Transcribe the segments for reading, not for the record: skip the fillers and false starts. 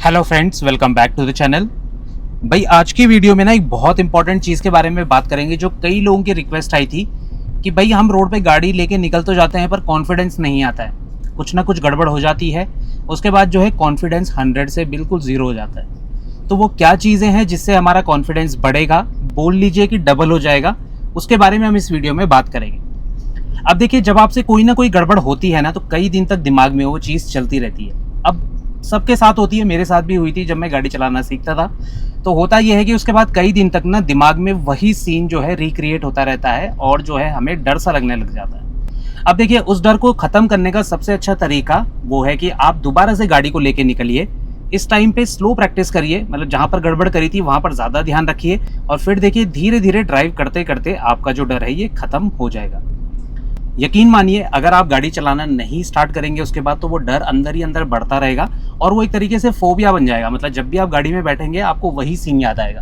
Hello friends, welcome back to the channel. भाई आज की वीडियो में ना एक बहुत इंपॉर्टेंट चीज़ के बारे में बात करेंगे जो कई लोगों की रिक्वेस्ट आई थी कि भाई हम रोड पे गाड़ी लेके निकल तो जाते हैं पर कॉन्फिडेंस नहीं आता है, कुछ ना कुछ गड़बड़ हो जाती है। उसके बाद जो है कॉन्फिडेंस 100 से बिल्कुल ज़ीरो हो जाता है। तो वो क्या चीज़ें हैं जिससे हमारा कॉन्फिडेंस बढ़ेगा, बोल लीजिए कि डबल हो जाएगा, उसके बारे में हम इस वीडियो में बात करेंगे। अब देखिए, जब आपसे कोई ना कोई गड़बड़ होती है ना तो कई दिन तक दिमाग में वो चीज़ चलती रहती है। अब सबके साथ होती है, मेरे साथ भी हुई थी जब मैं गाड़ी चलाना सीखता था। तो होता यह है कि उसके बाद कई दिन तक ना दिमाग में वही सीन जो है रिक्रिएट होता रहता है और जो है हमें डर सा लगने लग जाता है। अब देखिए, उस डर को ख़त्म करने का सबसे अच्छा तरीका वो है कि आप दोबारा से गाड़ी को लेके निकलिए। इस टाइम पे स्लो प्रैक्टिस करिए, मतलब जहाँ पर गड़बड़ करी थी वहाँ पर ज़्यादा ध्यान रखिए और फिर देखिए धीरे धीरे ड्राइव करते करते आपका जो डर है ये ख़त्म हो जाएगा। यकीन मानिए, अगर आप गाड़ी चलाना नहीं स्टार्ट करेंगे उसके बाद तो वो डर अंदर ही अंदर बढ़ता रहेगा और वो एक तरीके से फोबिया बन जाएगा। मतलब जब भी आप गाड़ी में बैठेंगे आपको वही सीन याद आएगा।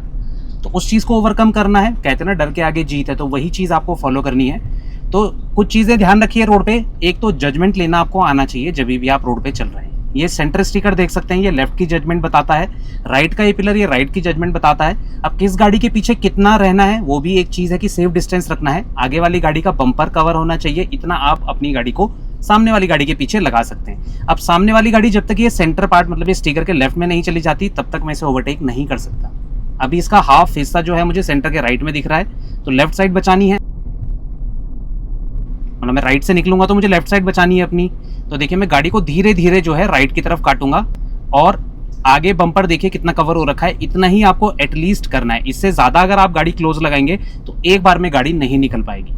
तो उस चीज़ को ओवरकम करना है, कहते हैं ना डर के आगे जीत है, तो वही चीज़ आपको फॉलो करनी है। तो कुछ चीज़ें ध्यान रखिए रोड पे। एक तो जजमेंट लेना आपको आना चाहिए जब भी आप रोड पे चल रहे हैं। ये सेंटर स्टिकर देख सकते हैं, ये लेफ्ट की जजमेंट बताता है। राइट का ये पिलर ये राइट की जजमेंट बताता है। अब किस गाड़ी के पीछे कितना रहना है वो भी एक चीज़ है कि सेफ डिस्टेंस रखना है। आगे वाली गाड़ी का बम्पर कवर होना चाहिए, इतना आप अपनी गाड़ी को सामने वाली गाड़ी के पीछे लगा सकते हैं। अब सामने वाली गाड़ी जब तक ये सेंटर पार्ट मतलब ये स्टिकर के लेफ्ट में नहीं चली जाती तब तक मैं इसे ओवरटेक नहीं कर सकता। अभी इसका हाफ हिस्सा जो है मुझे सेंटर के राइट में दिख रहा है, तो लेफ्ट साइड बचानी है। मतलब मैं राइट से निकलूंगा तो मुझे लेफ्ट साइड बचानी है अपनी। तो देखिए, मैं गाड़ी को धीरे धीरे जो है राइट की तरफ काटूंगा और आगे बम्पर देखिए कितना कवर हो रखा है, इतना ही आपको एटलीस्ट करना है। इससे ज़्यादा अगर आप गाड़ी क्लोज लगाएंगे तो एक बार में गाड़ी नहीं निकल पाएगी।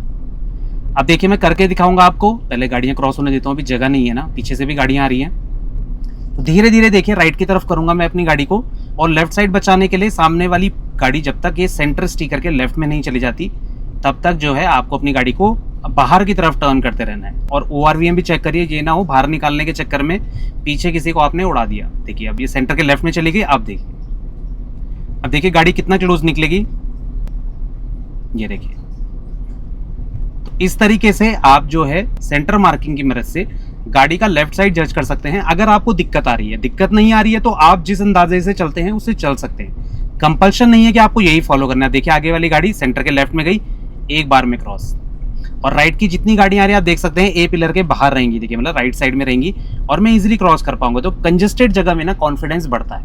अब देखिए, मैं करके दिखाऊंगा आपको। पहले गाड़ियाँ क्रॉस होने देता हूँ, अभी जगह नहीं है ना, पीछे से भी गाड़ियाँ आ रही हैं। तो धीरे धीरे देखिए राइट की तरफ करूंगा मैं अपनी गाड़ी को और लेफ्ट साइड बचाने के लिए सामने वाली गाड़ी जब तक ये सेंटर स्टिकर के लेफ्ट में नहीं चली जाती तब तक जो है आपको अपनी गाड़ी को बाहर की तरफ टर्न करते रहना है। और ORVM भी चेक करिए, ये ना हो बाहर निकालने के चक्कर में पीछे किसी को आपने उड़ा दिया। देखिए अब ये सेंटर के लेफ्ट में चली गई। अब देखिए गाड़ी कितना क्लोज निकलेगी, ये देखिए। तो इस तरीके से आप जो है सेंटर मार्किंग की मदद से गाड़ी का लेफ्ट साइड जज कर सकते हैं। अगर आपको दिक्कत आ रही है, दिक्कत नहीं आ रही है तो आप जिस अंदाजे से चलते हैं उससे चल सकते हैं। कंपल्शन नहीं है कि आपको यही फॉलो करना है। देखिए आगे वाली गाड़ी सेंटर के लेफ्ट में गई, एक बार में क्रॉस। और राइट की जितनी गाड़ियां आ रही है आप देख सकते हैं ए पिलर के बाहर रहेंगी, देखिए मतलब राइट साइड में रहेंगी और मैं इजीली क्रॉस कर पाऊंगा। तो कंजेस्टेड जगह में ना कॉन्फिडेंस बढ़ता है।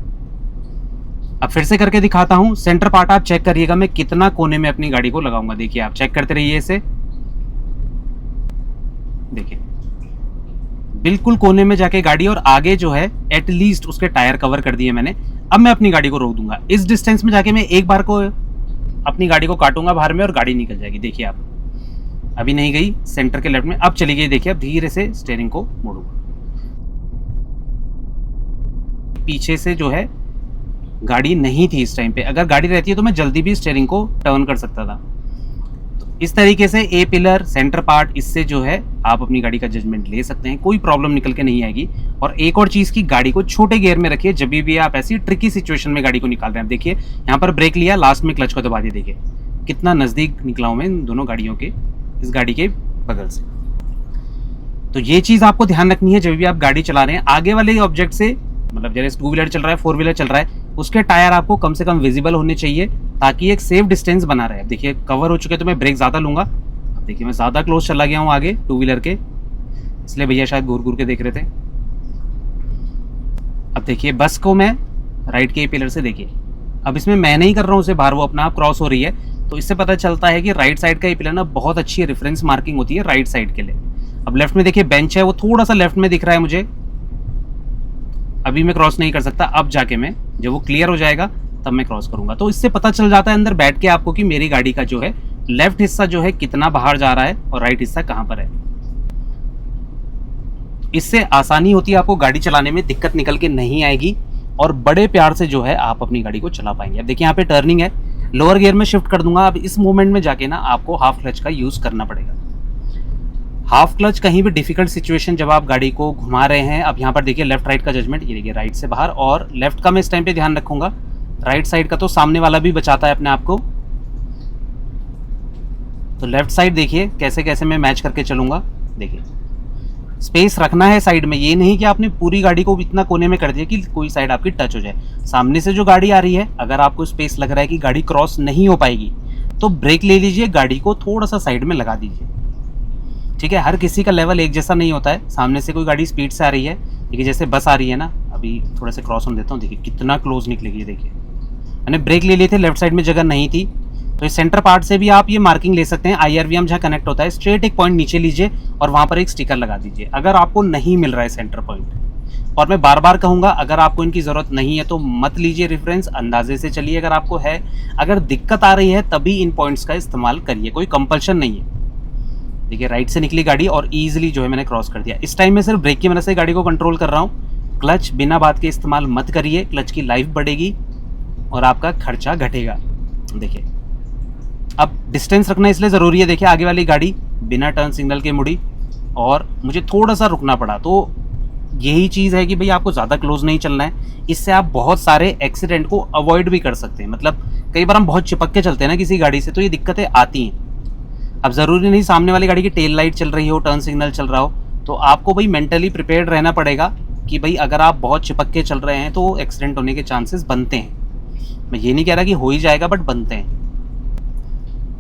अब फिर से करके दिखाता हूं। सेंटर पार्ट आप चेक करिएगा, मैं कितना कोने में अपनी गाड़ी को लगाऊंगा। देखिए आप चेक करते रहिए इसे। देखिए बिल्कुल कोने में जाके गाड़ी और आगे जो है एटलीस्ट उसके टायर कवर कर दिए मैंने। अब मैं अपनी गाड़ी को रोक दूंगा। इस डिस्टेंस में जाके मैं एक बार को अपनी गाड़ी को काटूंगा बाहर में और गाड़ी निकल जाएगी। देखिए आप, अभी नहीं गई सेंटर के लेफ्ट में, अब चली गई। देखिए अब धीरे से स्टीयरिंग को मोड़ूंगा। पीछे से जो है गाड़ी नहीं थी इस टाइम पे, अगर गाड़ी रहती है तो मैं जल्दी भी स्टीयरिंग को टर्न कर सकता था। तो इस तरीके से ए पिलर सेंटर पार्ट, इससे जो है आप अपनी गाड़ी का जजमेंट ले सकते हैं, कोई प्रॉब्लम निकल के नहीं आएगी। और एक और चीज़ की, गाड़ी को छोटे गियर में रखिए जब भी आप ऐसी ट्रिकी सिचुएशन में गाड़ी को निकाल रहे हैं। देखिए यहाँ पर ब्रेक लिया, लास्ट में क्लच को दबा दिया। देखिए कितना नज़दीक निकला हूँ मैं इन दोनों गाड़ियों के, इस गाड़ी के बगल से। तो ये चीज़ आपको ध्यान रखनी है जब भी आप गाड़ी चला रहे हैं। आगे वाले ऑब्जेक्ट से, मतलब जैसे 2 व्हीलर चल रहा है, 4 व्हीलर चल रहा है, उसके टायर आपको कम से कम विजिबल होने चाहिए ताकि एक सेफ डिस्टेंस बना रहे। देखिए कवर हो चुके तो मैं ब्रेक ज़्यादा लूंगा। अब देखिए मैं ज़्यादा क्लोज चला गया हूँ आगे 2 व्हीलर के, इसलिए भैया शायद घूर घूर के देख रहे थे। अब देखिए बस को मैं राइट के पिलर से, देखिए अब इसमें मैं नहीं कर रहा हूँ उसे बाहर, वो अपना आप क्रॉस हो रही है। तो इससे पता चलता है कि राइट साइड का ये पिलर ना बहुत अच्छी रेफरेंस मार्किंग होती है राइट साइड के लिए। अब लेफ्ट में देखिए बेंच है, वो थोड़ा सा लेफ्ट में दिख रहा है मुझे, अभी मैं क्रॉस नहीं कर सकता। अब जाके मैं जब वो क्लियर हो जाएगा तब मैं क्रॉस करूंगा। तो इससे पता चल जाता है अंदर बैठ के आपको कि मेरी गाड़ी का जो है लेफ्ट हिस्सा जो है कितना बाहर जा रहा है और राइट हिस्सा कहाँ पर है। इससे आसानी होती है, आपको गाड़ी चलाने में दिक्कत निकल के नहीं आएगी और बड़े प्यार से जो है आप अपनी गाड़ी को चला पाएंगे। अब देखिए यहाँ पे टर्निंग है, लोअर गियर में शिफ्ट कर दूंगा। अब इस मोमेंट में जाके ना आपको हाफ क्लच का यूज़ करना पड़ेगा। हाफ क्लच कहीं भी डिफिकल्ट सिचुएशन जब आप गाड़ी को घुमा रहे हैं। अब यहाँ पर देखिए लेफ्ट राइट का जजमेंट, ये देखिए राइट से बाहर और लेफ्ट का मैं इस टाइम पे ध्यान रखूंगा। राइट साइड का तो सामने वाला भी बचाता है अपने आप को। तो लेफ्ट साइड देखिए कैसे कैसे मैं मैच करके चलूंगा। देखिए स्पेस रखना है साइड में, ये नहीं कि आपने पूरी गाड़ी को इतना कोने में कर दिया कि कोई साइड आपकी टच हो जाए। सामने से जो गाड़ी आ रही है, अगर आपको स्पेस लग रहा है कि गाड़ी क्रॉस नहीं हो पाएगी, तो ब्रेक ले लीजिए, गाड़ी को थोड़ा सा साइड में लगा दीजिए। ठीक है, हर किसी का लेवल एक जैसा नहीं होता है। सामने से कोई गाड़ी स्पीड से आ रही है, देखिए जैसे बस आ रही है ना, अभी थोड़ा से क्रॉस होने देता हूँ, देखिए कितना क्लोज निकलेगी। देखिए मैंने ब्रेक ले लिए थे, लेफ्ट साइड में जगह नहीं थी, तो इस सेंटर पार्ट से भी आप ये मार्किंग ले सकते हैं। IRVM जहाँ कनेक्ट होता है, स्ट्रेट एक पॉइंट नीचे लीजिए और वहाँ पर एक स्टिकर लगा दीजिए। अगर आपको नहीं मिल रहा है सेंटर पॉइंट, और मैं बार बार कहूँगा, अगर आपको इनकी ज़रूरत नहीं है तो मत लीजिए रेफरेंस, अंदाजे से चलिए। अगर आपको है, अगर दिक्कत आ रही है तभी इन पॉइंट्स का इस्तेमाल करिए, कोई कंपल्शन नहीं है। देखिए राइट से निकली गाड़ी और ईजिली जो है मैंने क्रॉस कर दिया। इस टाइम में सिर्फ ब्रेक की मदद से गाड़ी को कंट्रोल कर रहा हूँ। क्लच बिना बात के इस्तेमाल मत करिए, क्लच की लाइफ बढ़ेगी और आपका खर्चा घटेगा। देखिए अब डिस्टेंस रखना इसलिए ज़रूरी है, देखिए आगे वाली गाड़ी बिना टर्न सिग्नल के मुड़ी और मुझे थोड़ा सा रुकना पड़ा। तो यही चीज़ है कि भाई आपको ज़्यादा क्लोज नहीं चलना है, इससे आप बहुत सारे एक्सीडेंट को अवॉइड भी कर सकते हैं। मतलब कई बार हम बहुत चिपक के चलते हैं ना किसी गाड़ी से, तो ये दिक्कतें आती हैं। अब ज़रूरी नहीं सामने वाली गाड़ी की टेल लाइट चल रही हो, टर्न सिग्नल चल रहा हो, तो आपको भाई मेंटली प्रिपेयर्ड रहना पड़ेगा कि भाई अगर आप बहुत चिपक के चल रहे हैं तो एक्सीडेंट होने के चांसेस बनते हैं। मैं ये नहीं कह रहा कि हो ही जाएगा, बट बनते हैं।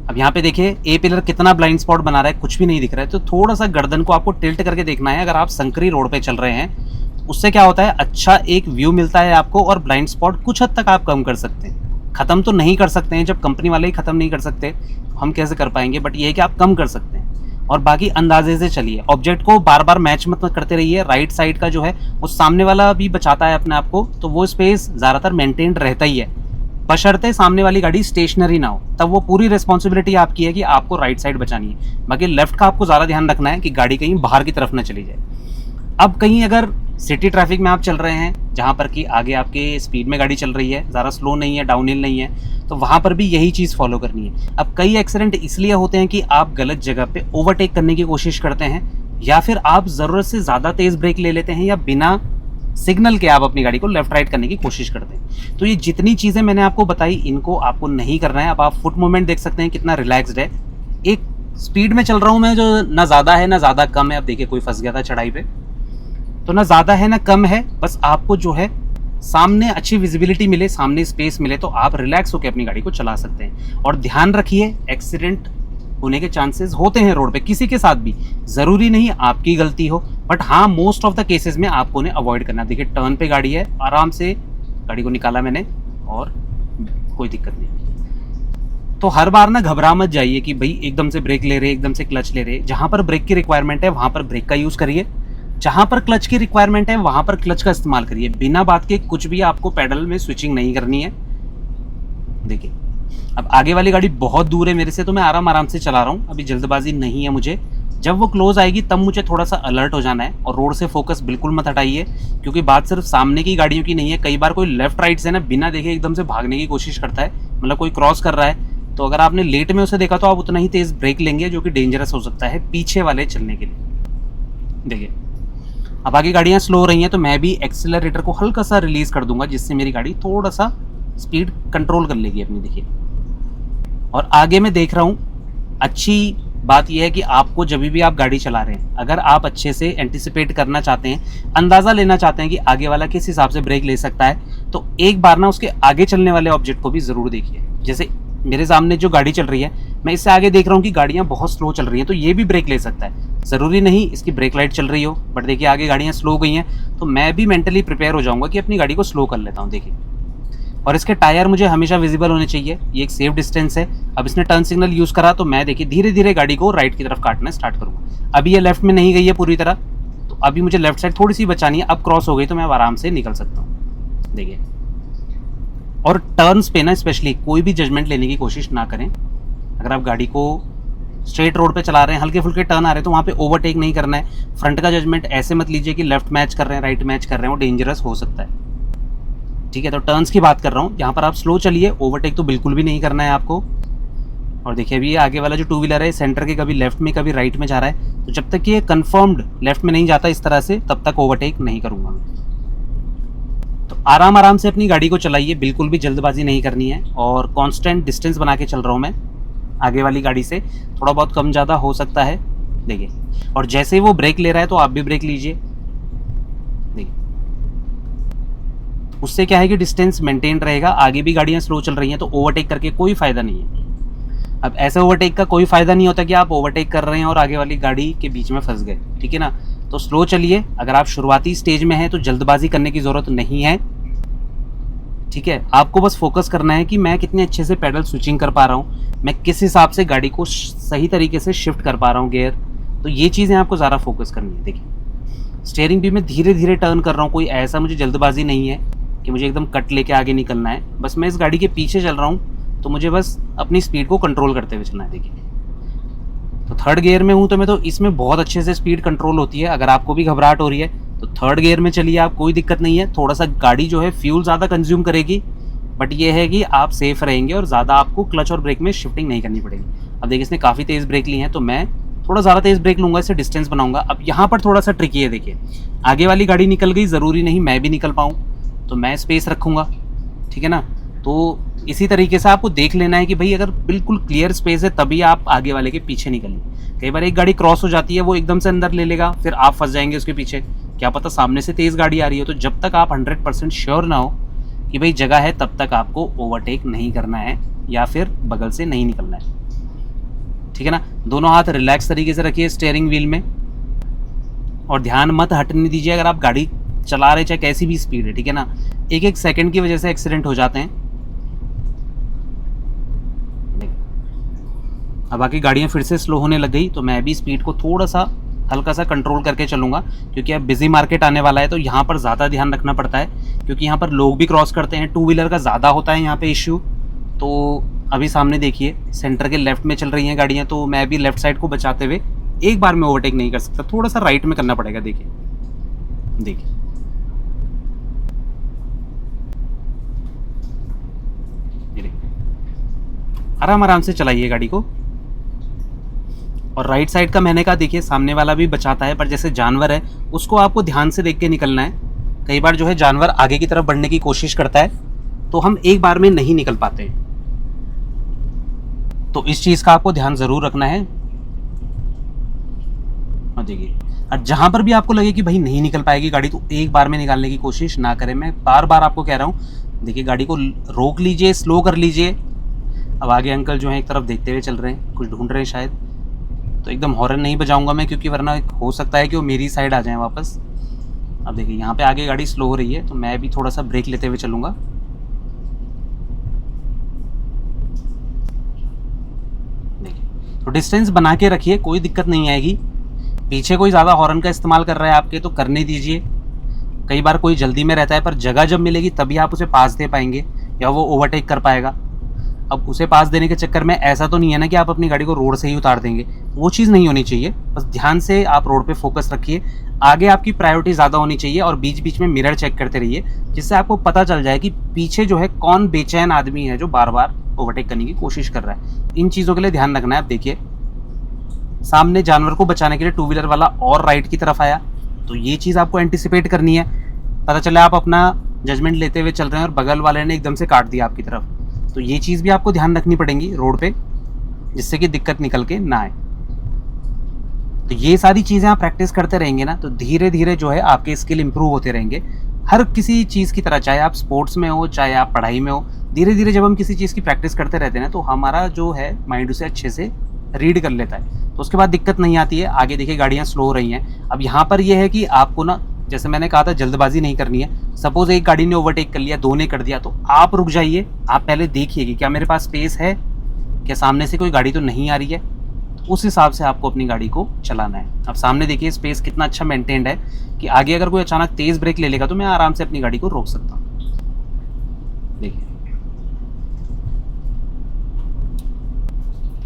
अब यहाँ पे देखिए ए पिलर कितना ब्लाइंड स्पॉट बना रहा है, कुछ भी नहीं दिख रहा है। तो थोड़ा सा गर्दन को आपको टिल्ट करके देखना है। अगर आप संकरी रोड पे चल रहे हैं, उससे क्या होता है, अच्छा एक व्यू मिलता है आपको और ब्लाइंड स्पॉट कुछ हद तक आप कम कर सकते हैं। ख़त्म तो नहीं कर सकते हैं, जब कंपनी वाले ही ख़त्म नहीं कर सकते हम कैसे कर पाएंगे, बट ये है कि आप कम कर सकते हैं। और बाकी अंदाजे से चलिए, ऑब्जेक्ट को बार बार मैच मत करते रहिए। राइट साइड का जो है वो सामने वाला भी बचाता है अपने आप को, तो वो स्पेस ज़्यादातर मेंटेन्ड रहता ही है, बशर्ते सामने वाली गाड़ी स्टेशनरी ना हो, तब वो पूरी रिस्पॉन्सिबिलिटी आपकी है कि आपको राइट साइड बचानी है। बाकी लेफ्ट का आपको ज़्यादा ध्यान रखना है कि गाड़ी कहीं बाहर की तरफ ना चली जाए। अब कहीं अगर सिटी ट्रैफिक में आप चल रहे हैं, जहाँ पर कि आगे आपके स्पीड में गाड़ी चल रही है, ज़्यादा स्लो नहीं है, डाउन हिल नहीं है, तो वहाँ पर भी यही चीज़ फॉलो करनी है। अब कई एक्सीडेंट इसलिए होते हैं कि आप गलत जगह पे ओवरटेक करने की कोशिश करते हैं, या फिर आप ज़रूरत से ज़्यादा तेज़ ब्रेक ले लेते हैं, या बिना सिग्नल के आप अपनी गाड़ी को लेफ्ट राइट करने की कोशिश करते हैं। तो ये जितनी चीज़ें मैंने आपको बताई, इनको आपको नहीं करना है। अब आप फुट मूवमेंट देख सकते हैं कितना रिलैक्स्ड है। एक स्पीड में चल रहा हूँ मैं, जो ना ज़्यादा है ना ज़्यादा कम है। अब देखिए कोई फंस गया था चढ़ाई पे, तो ना ज़्यादा है ना कम है, बस आपको जो है सामने अच्छी विजिबिलिटी मिले, सामने स्पेस मिले, तो आप रिलैक्स होकर अपनी गाड़ी को चला सकते हैं। और ध्यान रखिए, एक्सीडेंट होने के चांसेस होते हैं रोड पे, किसी के साथ भी, ज़रूरी नहीं आपकी गलती हो, बट हाँ मोस्ट ऑफ द केसेस में आपको उन्हें अवॉइड करना। देखिए टर्न पे गाड़ी है, आराम से गाड़ी को निकाला मैंने और कोई दिक्कत नहीं। तो हर बार ना घबरा मत जाइए कि भाई एकदम से ब्रेक ले रहे, एकदम से क्लच ले रहे। जहाँ पर ब्रेक की रिक्वायरमेंट है वहाँ पर ब्रेक का यूज़ करिए, जहाँ पर क्लच की रिक्वायरमेंट है वहाँ पर क्लच का इस्तेमाल करिए। बिना बात के कुछ भी आपको पैडल में स्विचिंग नहीं करनी है। देखिए अब आगे वाली गाड़ी बहुत दूर है मेरे से, तो मैं आराम से चला रहा हूँ, अभी जल्दबाजी नहीं है मुझे। जब वो क्लोज आएगी तब मुझे थोड़ा सा अलर्ट हो जाना है, और रोड से फोकस बिल्कुल मत हटाइए, क्योंकि बात सिर्फ सामने की गाड़ियों की नहीं है। कई बार कोई लेफ्ट राइट से ना बिना देखे एकदम से भागने की कोशिश करता है, मतलब कोई क्रॉस कर रहा है, तो अगर आपने लेट में उसे देखा तो आप उतना ही तेज़ ब्रेक लेंगे, जो कि डेंजरस हो सकता है पीछे वाले चलने के लिए। देखिए अब आगे गाड़ियाँ स्लो हो रही हैं, तो मैं भी एक्सेलरेटर को हल्का सा रिलीज़ कर दूंगा, जिससे मेरी गाड़ी थोड़ा सा स्पीड कंट्रोल कर लेगी अपनी। देखिए और आगे मैं देख रहा हूँ। अच्छी बात यह है कि आपको जब भी आप गाड़ी चला रहे हैं, अगर आप अच्छे से एंटिसिपेट करना चाहते हैं, अंदाज़ा लेना चाहते हैं कि आगे वाला किस हिसाब से ब्रेक ले सकता है, तो एक बार ना उसके आगे चलने वाले ऑब्जेक्ट को भी ज़रूर देखिए। जैसे मेरे सामने जो गाड़ी चल रही है, मैं इससे आगे देख रहा हूँ कि गाड़ियाँ बहुत स्लो चल रही हैं, तो ये भी ब्रेक ले सकता है। ज़रूरी नहीं इसकी ब्रेक लाइट चल रही हो, बट देखिए आगे गाड़ियाँ स्लो हो गई हैं, तो मैं भी मेंटली प्रिपेयर हो जाऊँगा कि अपनी गाड़ी को स्लो कर लेता हूँ। देखिए और इसके टायर मुझे हमेशा विजिबल होने चाहिए, ये एक सेफ डिस्टेंस है। अब इसने टर्न सिग्नल यूज़ करा, तो मैं देखिए धीरे धीरे गाड़ी को राइट की तरफ काटना स्टार्ट करूँगा। अभी ये लेफ्ट में नहीं गई है पूरी तरह, तो अभी मुझे लेफ्ट साइड थोड़ी सी बचानी है। अब क्रॉस हो गई तो मैं अब आराम से निकल सकता हूँ। देखिए और टर्न्स पे ना स्पेशली कोई भी जजमेंट लेने की कोशिश ना करें। अगर आप गाड़ी को स्ट्रेट रोड पे चला रहे हैं, हल्के फुल्के टर्न आ रहे हैं, तो वहाँ पे ओवरटेक नहीं करना है। फ्रंट का जजमेंट ऐसे मत लीजिए कि लेफ्ट मैच कर रहे हैं राइट मैच कर रहे हैं, वो डेंजरस हो सकता है। ठीक है, तो टर्न्स की बात कर रहा हूँ, यहाँ पर आप स्लो चलिए, ओवरटेक तो बिल्कुल भी नहीं करना है आपको। और देखिए अभी ये आगे वाला जो टू व्हीलर है, सेंटर के कभी लेफ्ट में कभी राइट में जा रहा है, तो जब तक ये कंफर्म्ड लेफ्ट में नहीं जाता इस तरह से, तब तक ओवरटेक नहीं करूँगा मैं। तो आराम से अपनी गाड़ी को चलाइए, बिल्कुल भी जल्दबाजी नहीं करनी है। और कांस्टेंट डिस्टेंस बना के चल रहा हूँ मैं, आगे वाली गाड़ी से थोड़ा बहुत कम ज़्यादा हो सकता है, देखिए, और जैसे ही वो ब्रेक ले रहा है तो आप भी ब्रेक लीजिए। देखिए, उससे क्या है कि डिस्टेंस मेंटेन रहेगा। आगे भी गाड़ियाँ स्लो चल रही हैं तो ओवरटेक करके कोई फ़ायदा नहीं है। अब ऐसे ओवरटेक का कोई फ़ायदा नहीं होता कि आप ओवरटेक कर रहे हैं और आगे वाली गाड़ी के बीच में फंस गए, ठीक है ना। तो स्लो चलिए। अगर आप शुरुआती स्टेज में हैं तो जल्दबाजी करने की ज़रूरत नहीं है, ठीक है। आपको बस फोकस करना है कि मैं कितने अच्छे से पैडल स्विचिंग कर पा रहा हूँ, मैं किस हिसाब से गाड़ी को सही तरीके से शिफ्ट कर पा रहा हूँ गियर। तो ये चीज़ें आपको ज़्यादा फोकस करनी है। देखिए, स्टीयरिंग भी मैं धीरे धीरे टर्न कर रहा हूँ, कोई ऐसा मुझे जल्दबाजी नहीं है कि मुझे एकदम कट लेके आगे निकलना है। बस मैं इस गाड़ी के पीछे चल रहा हूँ तो मुझे बस अपनी स्पीड को कंट्रोल करते हुए चलना है। देखिए, तो थर्ड गियर में हूँ तो मैं तो इसमें बहुत अच्छे से स्पीड कंट्रोल होती है। अगर आपको भी घबराहट हो रही है तो थर्ड गियर में चलिए आप, कोई दिक्कत नहीं है। थोड़ा सा गाड़ी जो है फ्यूल ज़्यादा कंज्यूम करेगी, बट ये है कि आप सेफ रहेंगे और ज़्यादा आपको क्लच और ब्रेक में शिफ्टिंग नहीं करनी पड़ेगी। अब देखिए, इसने काफ़ी तेज़ ब्रेक ली है तो मैं थोड़ा ज़्यादा तेज़ ब्रेक लूँगा, इससे डिस्टेंस बनाऊंगा। अब यहाँ पर थोड़ा सा ट्रिकी है। देखिए, आगे वाली गाड़ी निकल गई, ज़रूरी नहीं मैं भी निकल पाऊँ, तो मैं स्पेस रखूँगा, ठीक है ना। तो इसी तरीके से आपको देख लेना है कि भाई अगर बिल्कुल क्लियर स्पेस है तभी आप आगे वाले के पीछे निकलें। कई बार एक गाड़ी क्रॉस हो जाती है, वो एकदम से अंदर ले लेगा, फिर आप फंस जाएंगे उसके पीछे। क्या पता सामने से तेज़ गाड़ी आ रही हो। तो जब तक आप 100% श्योर ना हो कि भाई जगह है, तब तक आपको ओवरटेक नहीं करना है या फिर बगल से नहीं निकलना है, ठीक है ना। दोनों हाथ रिलैक्स तरीके से रखिए स्टीयरिंग व्हील में और ध्यान मत हटने दीजिए। अगर आप गाड़ी चला रहे चाहे कैसी भी स्पीड है, ठीक है ना, एक एक सेकंड की वजह से एक्सीडेंट हो जाते हैं। अब बाकी गाड़ियाँ फिर से स्लो होने लग गई तो मैं भी स्पीड को थोड़ा सा हल्का सा कंट्रोल करके चलूँगा, क्योंकि अब बिजी मार्केट आने वाला है तो यहाँ पर ज़्यादा ध्यान रखना पड़ता है, क्योंकि यहाँ पर लोग भी क्रॉस करते हैं। टू व्हीलर का ज़्यादा होता है यहाँ पे इश्यू। तो अभी सामने देखिए सेंटर के लेफ्ट में चल रही हैं गाड़ियाँ, तो मैं भी लेफ्ट साइड को बचाते हुए एक बार में ओवरटेक नहीं कर सकता, थोड़ा सा राइट में करना पड़ेगा। देखिए देखिए, आराम आराम से चलाइए गाड़ी को। और राइट साइड का मैंने कहा, देखिए सामने वाला भी बचाता है, पर जैसे जानवर है उसको आपको ध्यान से देख के निकलना है। कई बार जो है जानवर आगे की तरफ बढ़ने की कोशिश करता है तो हम एक बार में नहीं निकल पाते हैं, तो इस चीज़ का आपको ध्यान ज़रूर रखना है। और देखिए, और जहाँ पर भी आपको लगे कि भाई नहीं निकल पाएगी गाड़ी तो एक बार में निकालने की कोशिश ना करें। मैं बार बार आपको कह रहा हूँ, देखिए गाड़ी को रोक लीजिए, स्लो कर लीजिए। अब आगे अंकल जो है एक तरफ देखते हुए चल रहे हैं, कुछ ढूंढ रहे हैं शायद, तो एकदम हॉर्न नहीं बजाऊंगा मैं, क्योंकि वरना हो सकता है कि वो मेरी साइड आ जाए वापस। अब देखिए यहाँ पे आगे गाड़ी स्लो हो रही है तो मैं भी थोड़ा सा ब्रेक लेते हुए चलूँगा। देखिए, तो डिस्टेंस बना के रखिए, कोई दिक्कत नहीं आएगी। पीछे कोई ज़्यादा हॉर्न का इस्तेमाल कर रहा है आपके तो करने दीजिए। कई बार कोई जल्दी में रहता है, पर जगह जब मिलेगी तभी आप उसे पास दे पाएंगे या वो ओवरटेक कर पाएगा। अब उसे पास देने के चक्कर में ऐसा तो नहीं है ना कि आप अपनी गाड़ी को रोड से ही उतार देंगे, वो चीज़ नहीं होनी चाहिए। बस ध्यान से आप रोड पे फोकस रखिए, आगे आपकी प्रायोरिटी ज़्यादा होनी चाहिए और बीच बीच में मिरर चेक करते रहिए, जिससे आपको पता चल जाए कि पीछे जो है कौन बेचैन आदमी है जो बार बार ओवरटेक करने की कोशिश कर रहा है। इन चीज़ों के लिए ध्यान रखना है। आप देखिए सामने जानवर को बचाने के लिए टू व्हीलर वाला और राइट की तरफ आया, तो ये चीज़ आपको एंटिसिपेट करनी है। पता चला आप अपना जजमेंट लेते हुए चल रहे हैं और बगल वाले ने एकदम से काट दिया आपकी तरफ, तो ये चीज़ भी आपको ध्यान रखनी पड़ेगी रोड पे, जिससे कि दिक्कत निकल के ना आए। तो ये सारी चीज़ें आप प्रैक्टिस करते रहेंगे ना तो धीरे धीरे जो है आपके स्किल इंप्रूव होते रहेंगे। हर किसी चीज़ की तरह, चाहे आप स्पोर्ट्स में हो चाहे आप पढ़ाई में हो, धीरे धीरे जब हम किसी चीज़ की प्रैक्टिस करते रहते हैं ना तो हमारा जो है माइंड उसे अच्छे से रीड कर लेता है, तो उसके बाद दिक्कत नहीं आती है। आगे देखिए गाड़ियाँ स्लो हो रही हैं। अब यहाँ पर यह है कि आपको ना, जैसे मैंने कहा था, जल्दबाजी नहीं करनी है। सपोज एक गाड़ी ने ओवरटेक कर लिया, दो ने कर दिया, तो आप रुक जाइए। आप पहले देखिए कि क्या मेरे पास स्पेस है, क्या सामने से कोई गाड़ी तो नहीं आ रही है। उस हिसाब से आपको अपनी गाड़ी को चलाना है। अब सामने देखिए स्पेस कितना अच्छा मेंटेन्ड है कि आगे अगर कोई अचानक तेज़ ब्रेक ले लेगा तो मैं आराम से अपनी गाड़ी को रोक सकता हूँ। देखिए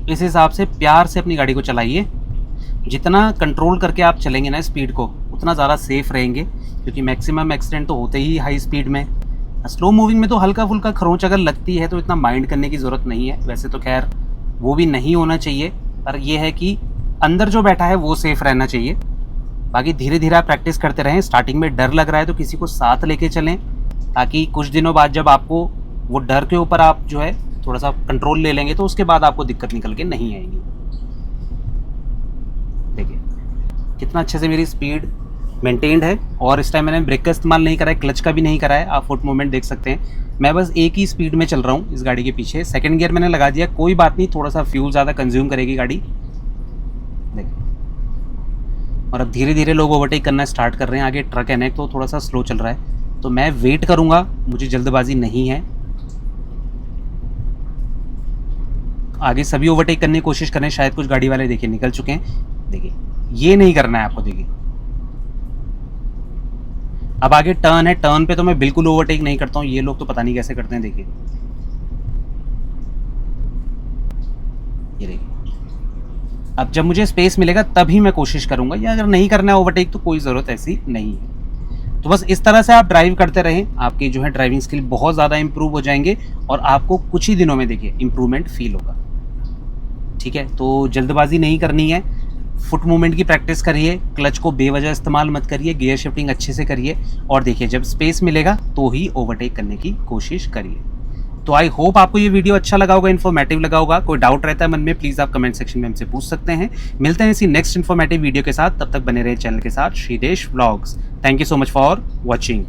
इस हिसाब से प्यार से अपनी गाड़ी को चलाइए। जितना कंट्रोल करके आप चलेंगे ना स्पीड को, उतना ज़्यादा सेफ रहेंगे, क्योंकि मैक्सिमम एक्सीडेंट तो होते ही हाई स्पीड में। स्लो मूविंग में तो हल्का फुल्का खरोंच अगर लगती है तो इतना माइंड करने की ज़रूरत नहीं है। वैसे तो खैर वो भी नहीं होना चाहिए, पर यह है कि अंदर जो बैठा है वो सेफ रहना चाहिए। बाकी धीरे धीरे आप प्रैक्टिस करते रहें। स्टार्टिंग में डर लग रहा है तो किसी को साथ लेके चलें, ताकि कुछ दिनों बाद जब आपको वो डर के ऊपर आप जो है थोड़ा सा कंट्रोल ले लेंगे तो उसके बाद आपको दिक्कत निकल के नहीं आएगी। देखिए कितना अच्छे से मेरी स्पीड मेंटेन्ड है। और इस टाइम मैंने ब्रेक का इस्तेमाल नहीं करा है, क्लच का भी नहीं करा है। आप फुट मूवमेंट देख सकते हैं, मैं बस एक ही स्पीड में चल रहा हूँ इस गाड़ी के पीछे। सेकंड गियर मैंने लगा दिया, कोई बात नहीं, थोड़ा सा फ्यूल ज़्यादा कंज्यूम करेगी गाड़ी, देखिए। और अब धीरे धीरे लोग ओवरटेक करना स्टार्ट कर रहे हैं। आगे ट्रक है तो थोड़ा सा स्लो चल रहा है, तो मैं वेट करूँगा, मुझे जल्दबाजी नहीं है। आगे सभी ओवरटेक करने की कोशिश करें, शायद कुछ गाड़ी वाले देखिए निकल चुके हैं। देखिए ये नहीं करना है आपको। देखिए अब आगे टर्न है, टर्न पे तो मैं बिल्कुल ओवरटेक नहीं करता हूँ, ये लोग तो पता नहीं कैसे करते हैं। देखिए ये देखिए, अब जब मुझे स्पेस मिलेगा तभी मैं कोशिश करूंगा, या अगर नहीं करना है ओवरटेक तो कोई ज़रूरत ऐसी नहीं है। तो बस इस तरह से आप ड्राइव करते रहें, आपकी जो है ड्राइविंग स्किल बहुत ज़्यादा इंप्रूव हो जाएंगे और आपको कुछ ही दिनों में देखिए इंप्रूवमेंट फील होगा। ठीक है, तो जल्दबाजी नहीं करनी है, फुट मूवमेंट की प्रैक्टिस करिए, क्लच को बेवजह इस्तेमाल मत करिए, गियर शिफ्टिंग अच्छे से करिए और देखिए जब स्पेस मिलेगा तो ही ओवरटेक करने की कोशिश करिए। तो आई होप आपको ये वीडियो अच्छा लगा होगा, इन्फॉर्मेटिव लगा होगा। कोई डाउट रहता है मन में, प्लीज़ आप कमेंट सेक्शन में हमसे पूछ सकते हैं। मिलते हैं इसी नेक्स्ट इन्फॉर्मेटिव वीडियो के साथ, तब तक बने रहे चैनल के साथ, Shridesh vlogs. Thank you so much for watching.